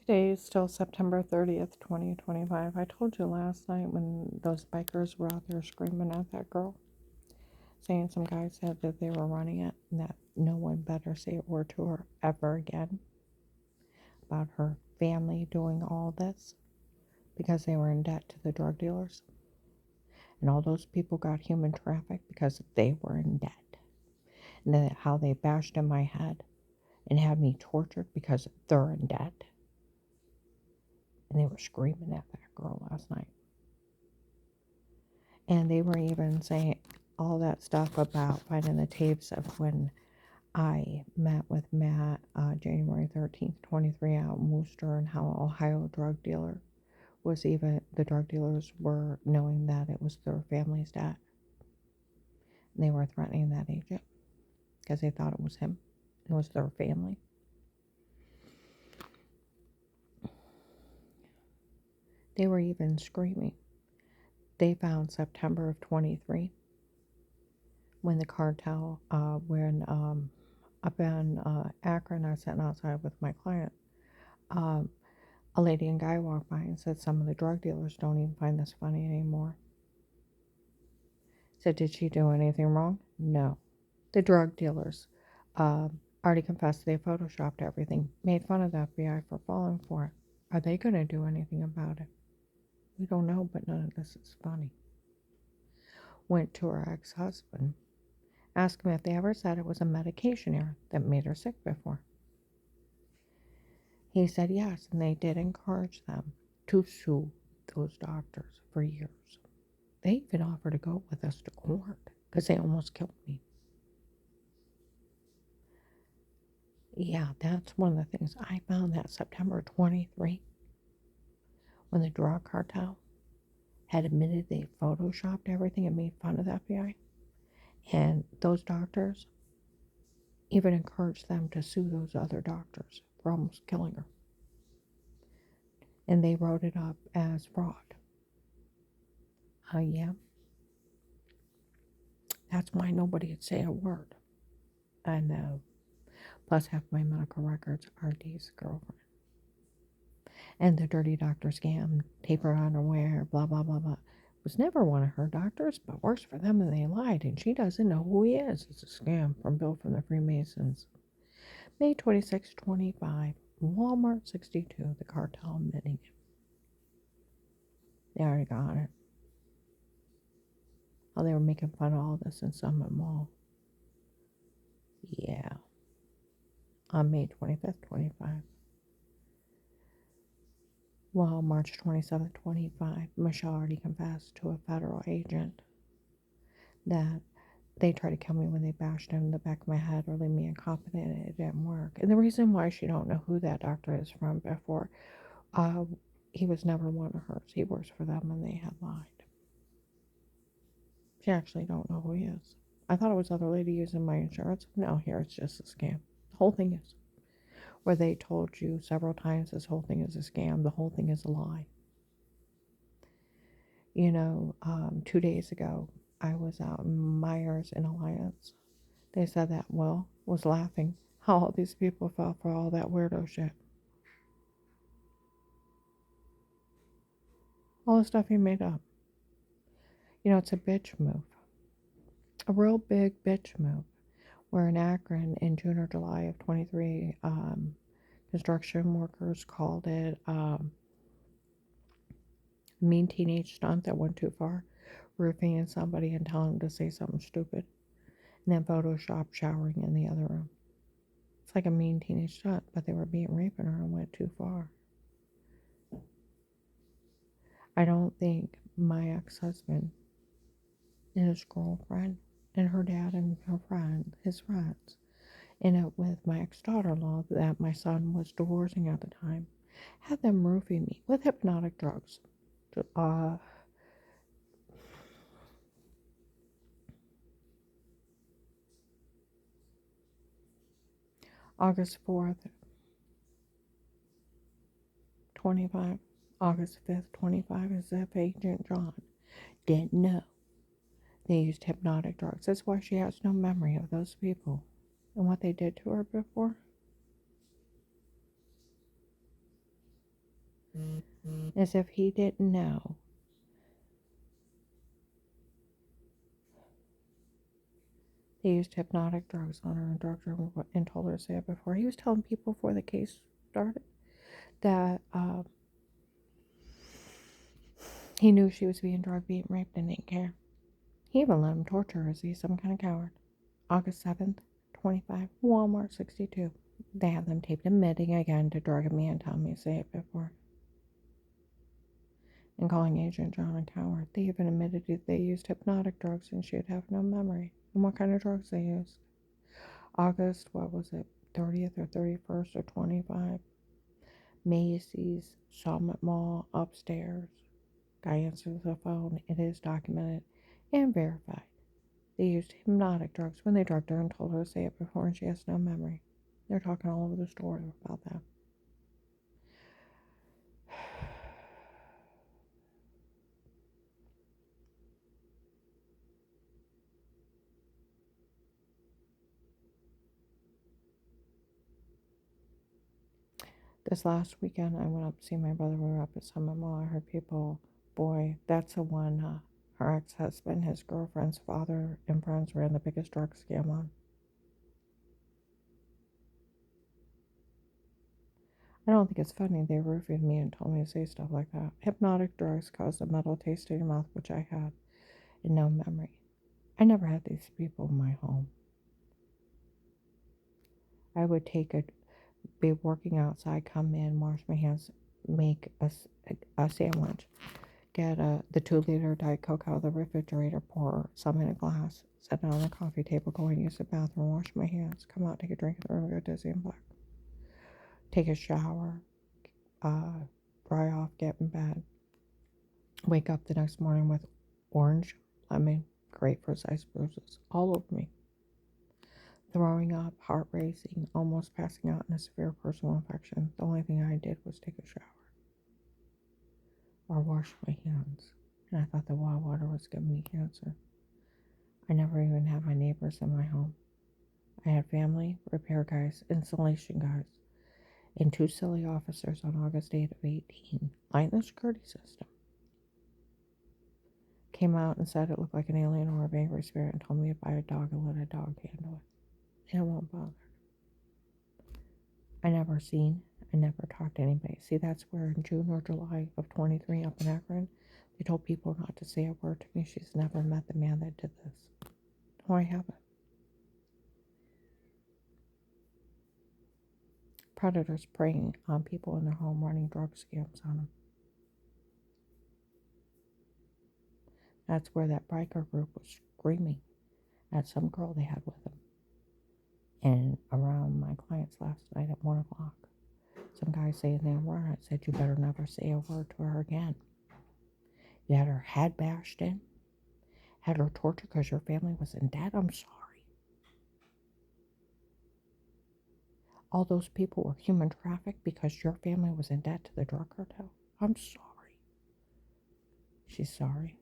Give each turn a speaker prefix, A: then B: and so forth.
A: Today is still September 30th, 2025. I told you last night when those bikers were out there screaming at that girl, saying some guy said that they were running it and that no one better say a word to her ever again about her family doing all this because they were in debt to the drug dealers. And all those people got human trafficked because they were in debt. And then how they bashed in my head and had me tortured because they're in debt. And they were screaming at that girl last night. And they were even saying all that stuff about finding the tapes of when I met with Matt January 13th, 23 out in Worcester, and how Ohio drug dealer was even, the drug dealers were knowing that it was their family's debt. And they were threatening that agent because they thought it was him. It was their family. They were even screaming. They found September of 23 when the cartel, up in Akron, I was sitting outside with my client. A lady and guy walked by and said some of the drug dealers don't even find this funny anymore. Said, did she do anything wrong? No. The drug dealers already confessed they photoshopped everything, made fun of the FBI for falling for it. Are they going to do anything about it? We don't know, but none of this is funny. Went to her ex-husband, asked him if they ever said it was a medication error that made her sick before. He said yes, and they did encourage them to sue those doctors for years. They even offered to go with us to court because they almost killed me. Yeah, that's one of the things I found that September 23, when the drug cartel had admitted they photoshopped everything and made fun of the FBI. And those doctors even encouraged them to sue those other doctors for almost killing her. And they wrote it up as fraud. Yeah. That's why nobody would say a word. And plus half my medical records are Dee's girlfriend. And the dirty doctor scam, tapered underwear, blah, blah, blah, blah. Was never one of her doctors, but worse for them than they lied, and she doesn't know who he is. It's a scam from Bill from the Freemasons. May 26, 25, Walmart 62, the cartel admitting it. They already got it. Oh, they were making fun of all this in Summit Mall. Yeah. On May 25th, 25. Well, March 27th, 25, Michelle already confessed to a federal agent that they tried to kill me when they bashed him in the back of my head or leave me incompetent and it didn't work. And the reason why she don't know who that doctor is from before, he was never one of hers. He works for them and they had lied. She actually don't know who he is. I thought it was other lady using my insurance. No, here it's just a scam. The whole thing is. Where they told you several times this whole thing is a scam. The whole thing is a lie. 2 days ago, I was out in Myers in Alliance. They said that Will was laughing how all these people fell for all that weirdo shit. All the stuff he made up. It's a bitch move. A real big bitch move. Where in Akron in June or July of 23, construction workers called it mean teenage stunt that went too far, roofing in somebody and telling them to say something stupid, and then Photoshop showering in the other room. It's like a mean teenage stunt, but they were raping her and went too far. I don't think my ex-husband and his girlfriend and her dad and his friends, and it with my ex-daughter-in-law that my son was divorcing at the time, had them roofing me with hypnotic drugs. August 4th, 25, August 5th, 25, as if Agent John didn't know they used hypnotic drugs. That's why she has no memory of those people and what they did to her before. As if he didn't know. They used hypnotic drugs on her and drugged her and told her to say it before. He was telling people before the case started that he knew she was being drugged, being raped, and didn't care. He even let him torture her. Is he some kind of coward? August 7th, 25, Walmart 62. They had them taped admitting again to drugging me and telling me to say it before. And calling Agent John a coward. They even admitted that they used hypnotic drugs and she'd have no memory. And what kind of drugs they used? August, what was it, 30th or 31st or 25? Macy's, Summit Mall, upstairs. Guy answers the phone. It is documented and verified. They used hypnotic drugs when they drugged her and told her to say it before, and she has no memory. They're talking all over the story about that. This last weekend, I went up to see my brother. We were up at Summit Mall. I heard people, boy, that's the one her ex-husband, his girlfriend's father, and friends ran the biggest drug scam on. I don't think it's funny. They roofied me and told me to say stuff like that. Hypnotic drugs cause a metal taste in your mouth, which I had, and no memory. I never had these people in my home. I would be working outside, come in, wash my hands, make a sandwich, get the 2-liter Diet Coke out of the refrigerator, pour some in a glass, sit down on the coffee table, go and use the bathroom, wash my hands, come out, take a drink in the room, go dizzy and black. Take a shower, dry off, get in bed. Wake up the next morning with orange, lemon, grapefruit sized bruises all over me. Throwing up, heart racing, almost passing out in a severe personal infection. The only thing I did was take a shower or wash my hands. And I thought the wild water was giving me cancer. I never even had my neighbors in my home. I had family, repair guys, installation guys, and 2 silly officers on August 8th of 18, lighting the security system. Came out and said it looked like an alien or a angry spirit and told me to buy a dog and let a dog handle it. And I won't bother. I never talked to anybody. See, that's where in June or July of 23 up in Akron, they told people not to say a word to me. She's never met the man that did this. Oh, I haven't. Predators preying on people in their home, running drug scams on them. That's where that biker group was screaming at some girl they had with them. And around my clients last night at 1 o'clock, some guy saying they were on it said, you better never say a word to her again. You had her head bashed in, had her tortured because your family was in debt. I'm sorry. All those people were human trafficked because your family was in debt to the drug cartel. I'm sorry. She's sorry.